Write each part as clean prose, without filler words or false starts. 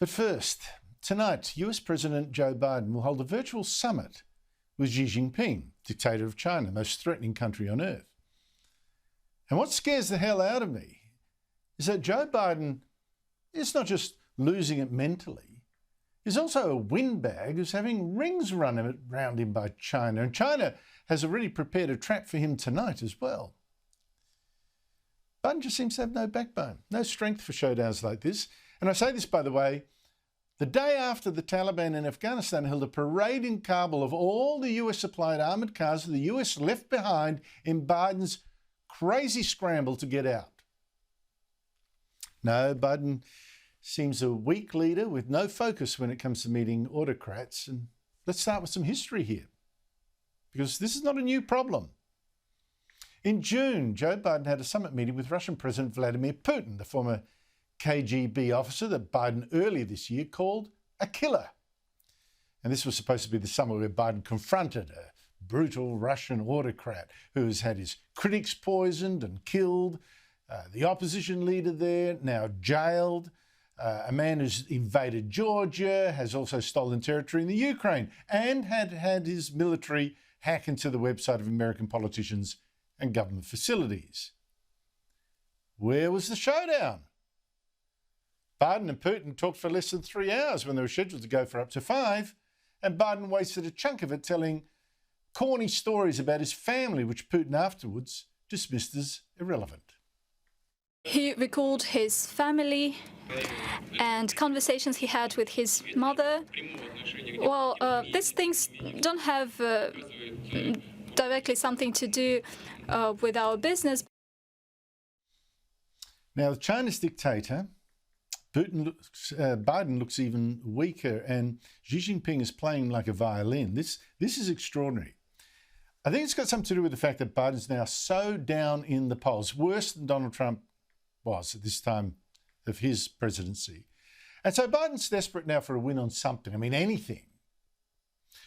But first, tonight, US President Joe Biden will hold a virtual summit with Xi Jinping, dictator of China, the most threatening country on earth. And what scares the hell out of me is that Joe Biden is not just losing it mentally, he's also a windbag who's having rings run around him by China. And China has already prepared a trap for him tonight as well. Biden just seems to have no backbone, no strength for showdowns like this. And I say this, by the way, the day after the Taliban in Afghanistan held a parade in Kabul of all the US-supplied armoured cars the US left behind in Biden's crazy scramble to get out. No, Biden seems a weak leader with no focus when it comes to meeting autocrats. And let's start with some history here, because this is not a new problem. In June, Joe Biden had a summit meeting with Russian President Vladimir Putin, the former KGB officer that Biden earlier this year called a killer. And this was supposed to be the summit where Biden confronted a brutal Russian autocrat who has had his critics poisoned and killed, the opposition leader there now jailed, a man who's invaded Georgia, has also stolen territory in the Ukraine, and had his military hack into the website of American politicians and government facilities. Where was the showdown? Biden and Putin talked for less than 3 hours when they were scheduled to go for up to 5, and Biden wasted a chunk of it telling corny stories about his family, which Putin afterwards dismissed as irrelevant. He recalled his family and conversations he had with his mother. Well, these things don't have directly something to do with our business. Now, China's dictator, Biden looks even weaker, and Xi Jinping is playing like a violin. This is extraordinary. I think it's got something to do with the fact that Biden's now so down in the polls, worse than Donald Trump was at this time of his presidency. And so Biden's desperate now for a win on something. I mean, anything.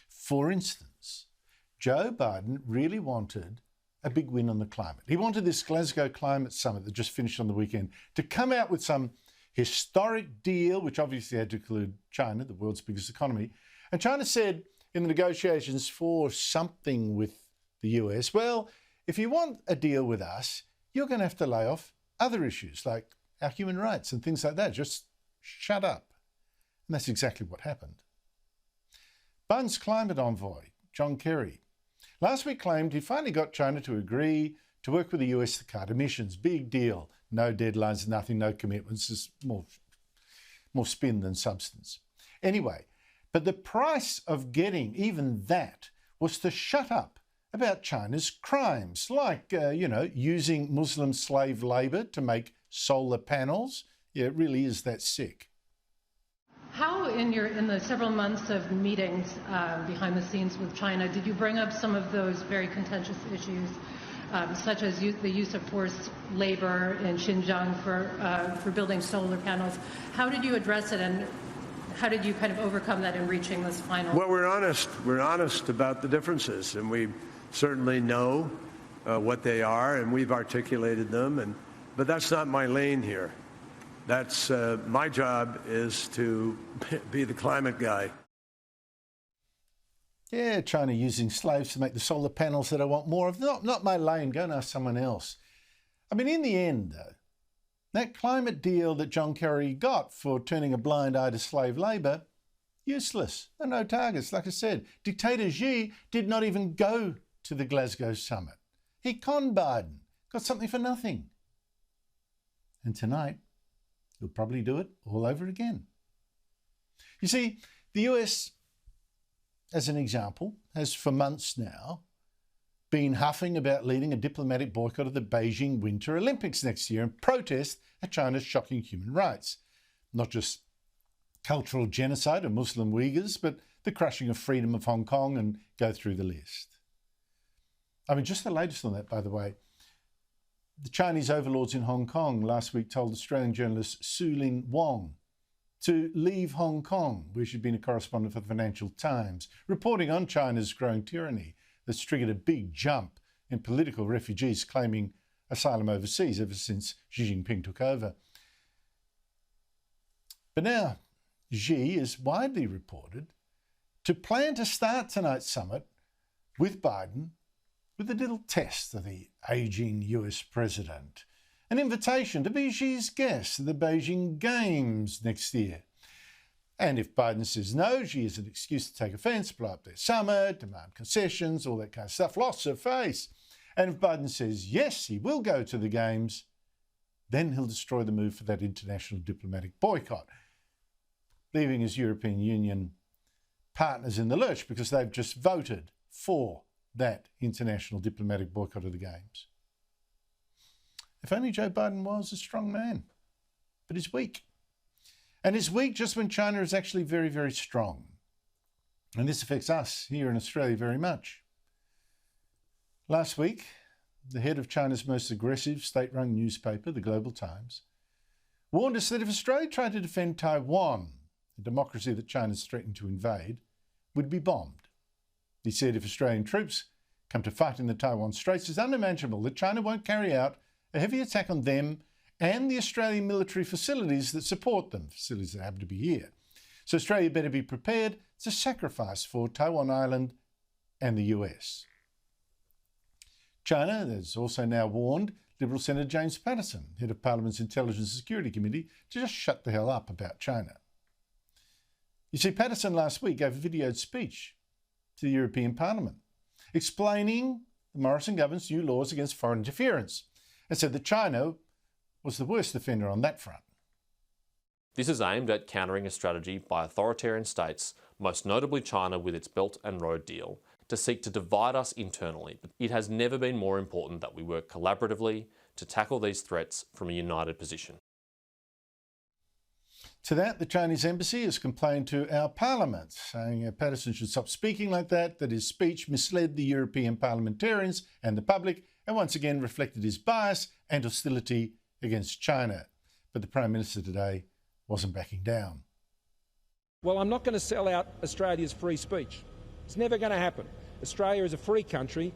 For instance, Joe Biden really wanted a big win on the climate. He wanted this Glasgow climate summit that just finished on the weekend to come out with some historic deal, which obviously had to include China, the world's biggest economy. And China said in the negotiations for something with the US, well, if you want a deal with us, you're going to have to lay off other issues like our human rights and things like that. Just shut up. And that's exactly what happened. Biden's climate envoy, John Kerry, last week claimed he finally got China to agree to work with the US to cut emissions. Big deal. No deadlines, nothing, no commitments. Just more spin than substance. Anyway, but the price of getting even that was to shut up about China's crimes, like, using Muslim slave labour to make solar panels. Yeah, it really is that sick. How, in the several months of meetings behind the scenes with China, did you bring up some of those very contentious issues, such as the use of forced labor in Xinjiang for building solar panels? How did you address it, and how did you kind of overcome that in reaching this final? Well, we're honest. We're honest about the differences, and we certainly know what they are, and we've articulated them. But that's not my lane here. That's my job is to be the climate guy. Yeah, China using slaves to make the solar panels that I want more of. Not my lane. Go and ask someone else. I mean, in the end, though, that climate deal that John Kerry got for turning a blind eye to slave labour, useless. There are no targets. Like I said, dictator Xi did not even go to the Glasgow summit. He conned Biden, got something for nothing. And tonight, he'll probably do it all over again. You see, the US, as an example, has for months now been huffing about leading a diplomatic boycott of the Beijing Winter Olympics next year in protest at China's shocking human rights. Not just cultural genocide of Muslim Uyghurs, but the crushing of freedom of Hong Kong, and go through the list. I mean, just the latest on that, by the way. The Chinese overlords in Hong Kong last week told Australian journalist Su-Lin Wong to leave Hong Kong, where she'd been a correspondent for the Financial Times, reporting on China's growing tyranny that's triggered a big jump in political refugees claiming asylum overseas ever since Xi Jinping took over. But now, Xi is widely reported to plan to start tonight's summit with Biden with a little test of the ageing US president, an invitation to be Xi's guest at the Beijing Games next year. And if Biden says no, Xi has an excuse to take offence, blow up their summit, demand concessions, all that kind of stuff, lost her face. And if Biden says yes, he will go to the Games, then he'll destroy the move for that international diplomatic boycott, leaving his European Union partners in the lurch because they've just voted for that international diplomatic boycott of the Games. If only Joe Biden was a strong man, but he's weak. And he's weak just when China is actually very, very strong. And this affects us here in Australia very much. Last week, the head of China's most aggressive state-run newspaper, the Global Times, warned us that if Australia tried to defend Taiwan, a democracy that China's threatened to invade, would be bombed. He said if Australian troops come to fight in the Taiwan Straits, it's unimaginable that China won't carry out a heavy attack on them and the Australian military facilities that support them, facilities that happen to be here. So Australia better be prepared to sacrifice for Taiwan Island and the US. China has also now warned Liberal Senator James Paterson, head of Parliament's Intelligence and Security Committee, to just shut the hell up about China. You see, Paterson last week gave a videoed speech to the European Parliament, explaining the Morrison government's new laws against foreign interference, and said that China was the worst offender on that front. This is aimed at countering a strategy by authoritarian states, most notably China with its Belt and Road deal, to seek to divide us internally. It has never been more important that we work collaboratively to tackle these threats from a united position. To that, the Chinese embassy has complained to our parliament, saying Paterson should stop speaking like that his speech misled the European parliamentarians and the public, and once again reflected his bias and hostility against China. But the Prime Minister today wasn't backing down. Well, I'm not going to sell out Australia's free speech. It's never going to happen. Australia is a free country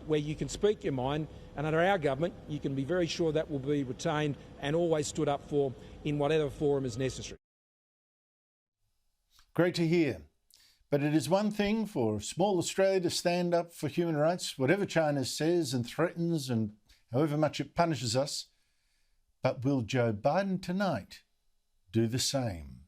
where you can speak your mind, and under our government you can be very sure that will be retained and always stood up for in whatever forum is necessary. Great to hear. But it is one thing for small Australia to stand up for human rights, whatever China says and threatens and however much it punishes us. But will Joe Biden tonight do the same?